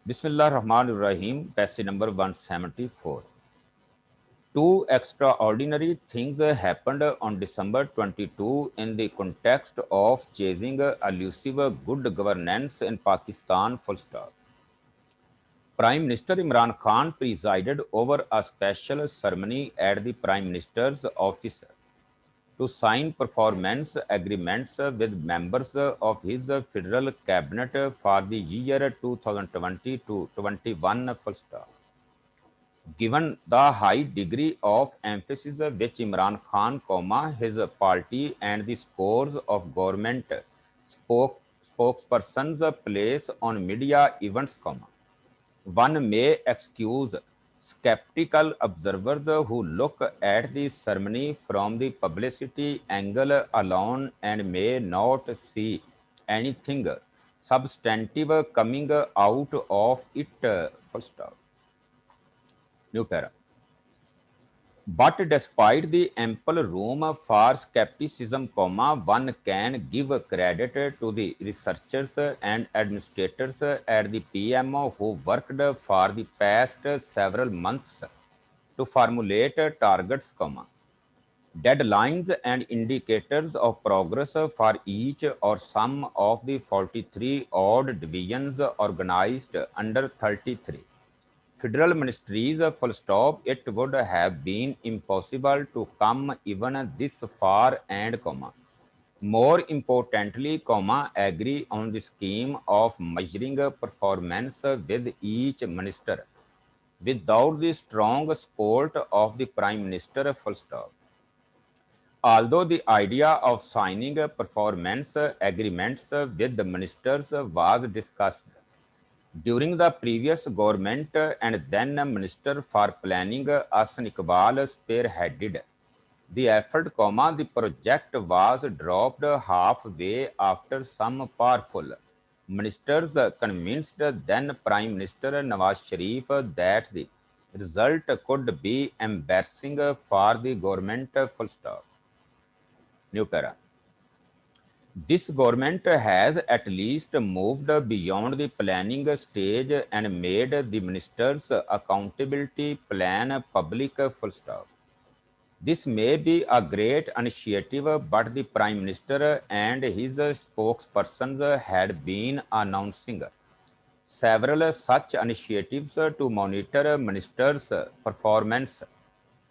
Bismillah Rahman Rahim, passage number 174. Two extraordinary things happened on December 22 in the context of chasing elusive good governance in Pakistan. Full stop. Prime Minister Imran Khan presided over a special ceremony at the Prime Minister's office to sign performance agreements with members of his federal cabinet for the year 2020 to 21. Full stop. Given the high degree of emphasis which Imran Khan, his party and the scores of government spokespersons place on media events, one may excuse skeptical observers who look at the ceremony from the publicity angle alone and may not see anything substantive coming out of it. Full stop. New para. But despite the ample room for skepticism, one can give credit to the researchers and administrators at the PMO who worked for the past several months to formulate targets, deadlines and indicators of progress for each or some of the 43 odd divisions organized under 33 federal ministries. Full stop. It would have been impossible to come even this far and, more importantly, agree on the scheme of measuring performance with each minister without the strong support of the Prime Minister. Full stop. Although the idea of signing performance agreements with the ministers was discussed during the previous government and then Minister for Planning Ahsan Iqbal spearheaded the effort, the project was dropped halfway after some powerful ministers convinced then Prime Minister Nawaz Sharif that the result could be embarrassing for the government. Full stop. New para. This government has at least moved beyond the planning stage and made the minister's accountability plan public. Full stop. This may be a great initiative, but the Prime Minister and his spokespersons had been announcing several such initiatives to monitor ministers' performance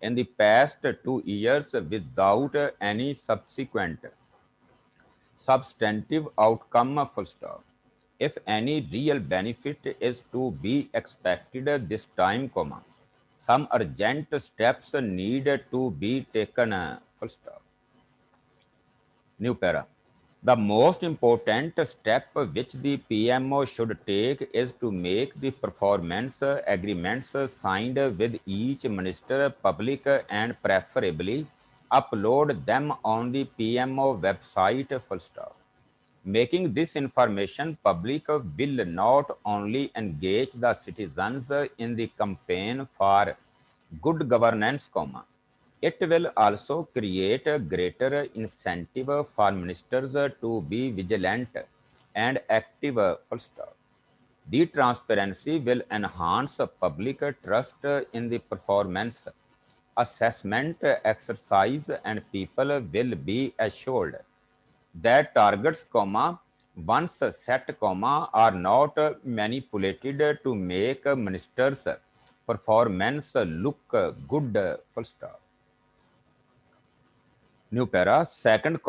in the past 2 years without any subsequent substantive outcome. Full stop. If any real benefit is to be expected this time, some urgent steps need to be taken. Full stop. New para. The most important step which the PMO should take is to make the performance agreements signed with each minister public and preferably upload them on the PMO website. Full stop. Making this information public will not only engage the citizens in the campaign for good governance, it will also create a greater incentive for ministers to be vigilant and active. Full stop. The transparency will enhance public trust in the performance assessment exercise and people will be assured that targets, once set, are not manipulated to make ministers' performance look good. Full stop. New para. Second,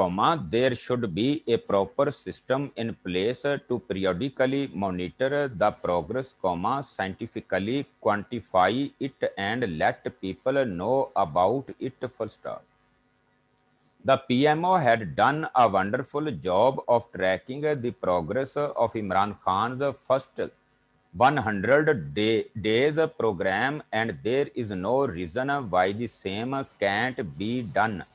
there should be a proper system in place to periodically monitor the progress, scientifically quantify it and let people know about it. Full stop. The PMO had done a wonderful job of tracking the progress of Imran Khan's first 100 days program, and there is no reason why the same can't be done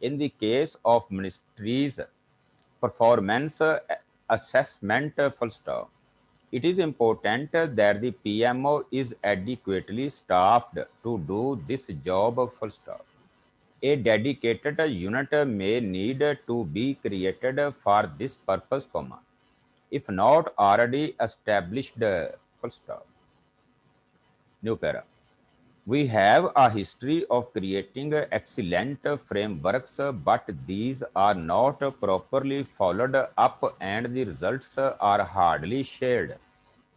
in the case of ministries' performance assessment. Full stop. It is important that the PMO is adequately staffed to do this job. Full stop. A dedicated unit may need to be created for this purpose, if not already established. full stop. New para. We have a history of creating excellent frameworks, but these are not properly followed up and the results are hardly shared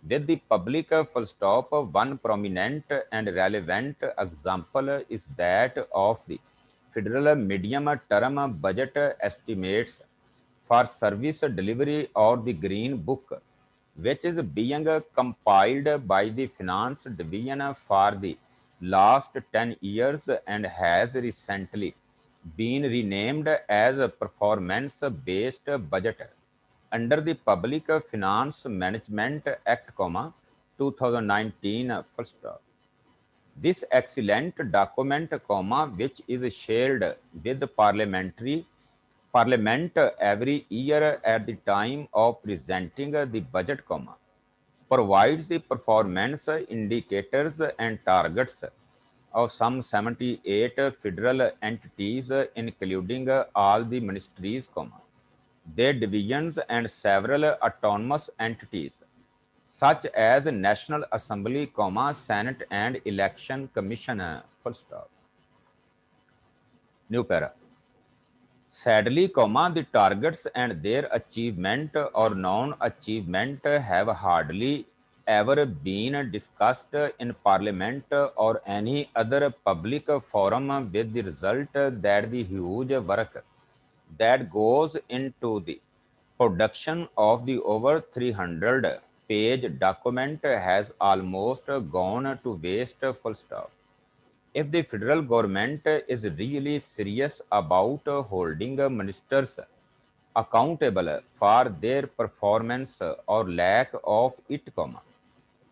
with the public. Full stop. One prominent and relevant example is that of the federal medium term budget estimates for service delivery or the Green Book, which is being compiled by the Finance Division for the last 10 years and has recently been renamed as a performance-based budget under the Public Finance Management Act, 2019, full stop. This excellent document, which is shared with the Parliament every year at the time of presenting the budget, provides the performance indicators and targets of some 78 federal entities, including all the ministries, their divisions and several autonomous entities, such as National Assembly, Senate and Election Commission, full stop. New para. Sadly, the targets and their achievement or non-achievement have hardly ever been discussed in Parliament or any other public forum, with the result that the huge work that goes into the production of the over 300-page document has almost gone to waste, full stop. If the federal government is really serious about holding ministers accountable for their performance or lack of it,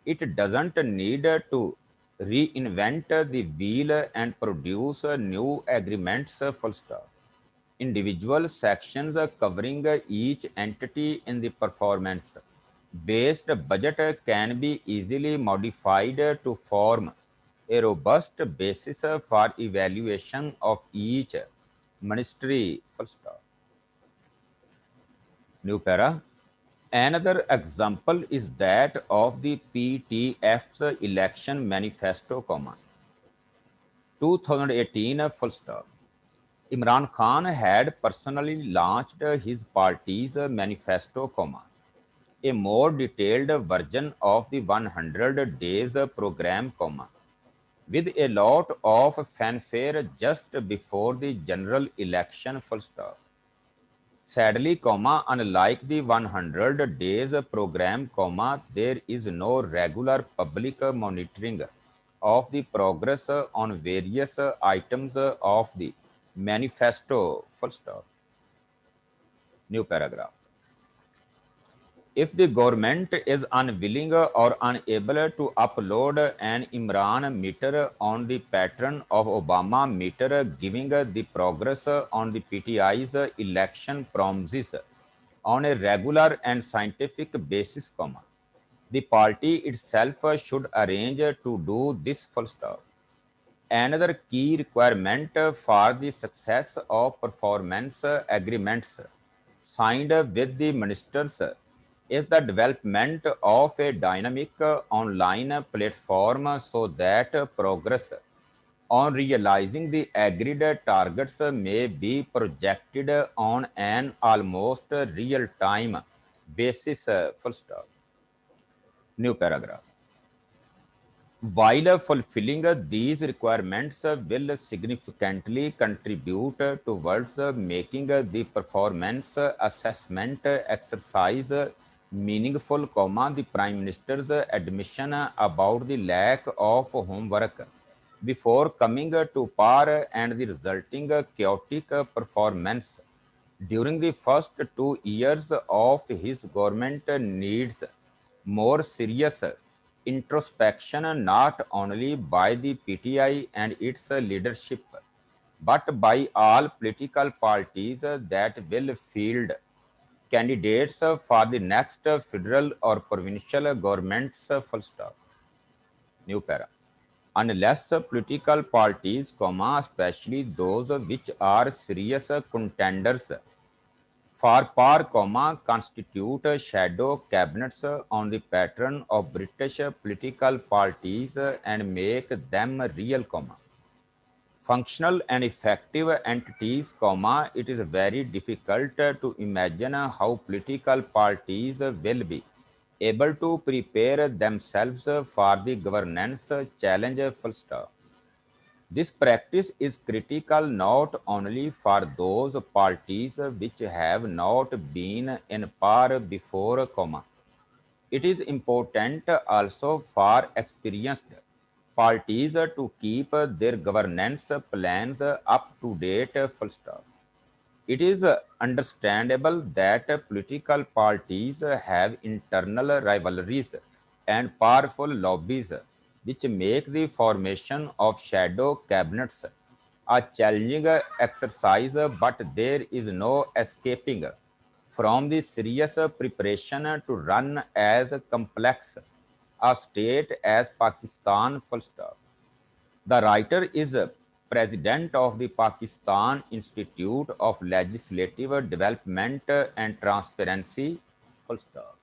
it doesn't need to reinvent the wheel and produce new agreements, full stop. Individual sections covering each entity in the performance based budget can be easily modified to form a robust basis for evaluation of each ministry, full stop. New para. Another example is that of the PTF's election manifesto, 2018, full stop. Imran Khan had personally launched his party's manifesto, a more detailed version of the 100 days program, with a lot of fanfare just before the general election, full stop. Sadly, unlike the 100 days program, there is no regular public monitoring of the progress on various items of the manifesto, full stop. New paragraph. If the government is unwilling or unable to upload an Imran meter on the pattern of Obama meter, giving the progress on the PTI's election promises on a regular and scientific basis, the party itself should arrange to do this, full stop. Another key requirement for the success of performance agreements signed with the ministers is the development of a dynamic online platform so that progress on realizing the agreed targets may be projected on an almost real-time basis, full stop. New paragraph. While fulfilling these requirements will significantly contribute towards making the performance assessment exercise meaningful, the Prime Minister's admission about the lack of homework before coming to power and the resulting chaotic performance during the first 2 years of his government needs more serious introspection, not only by the PTI and its leadership, but by all political parties that will field candidates for the next federal or provincial governments, full stop. New para. Unless political parties, especially those which are serious contenders For par, comma, constitute shadow cabinets on the pattern of British political parties and make them real, comma, functional and effective entities, comma, it is very difficult to imagine how political parties will be able to prepare themselves for the governance challenge, full stop. This practice is critical not only for those parties which have not been in power before, comma. It is important also for experienced parties to keep their governance plans up to date, full stop. It is understandable that political parties have internal rivalries and powerful lobbies, which make the formation of shadow cabinets a challenging exercise, but there is no escaping from the serious preparation to run as complex a state as Pakistan, full stop. The writer is president of the Pakistan Institute of Legislative Development and Transparency, full stop.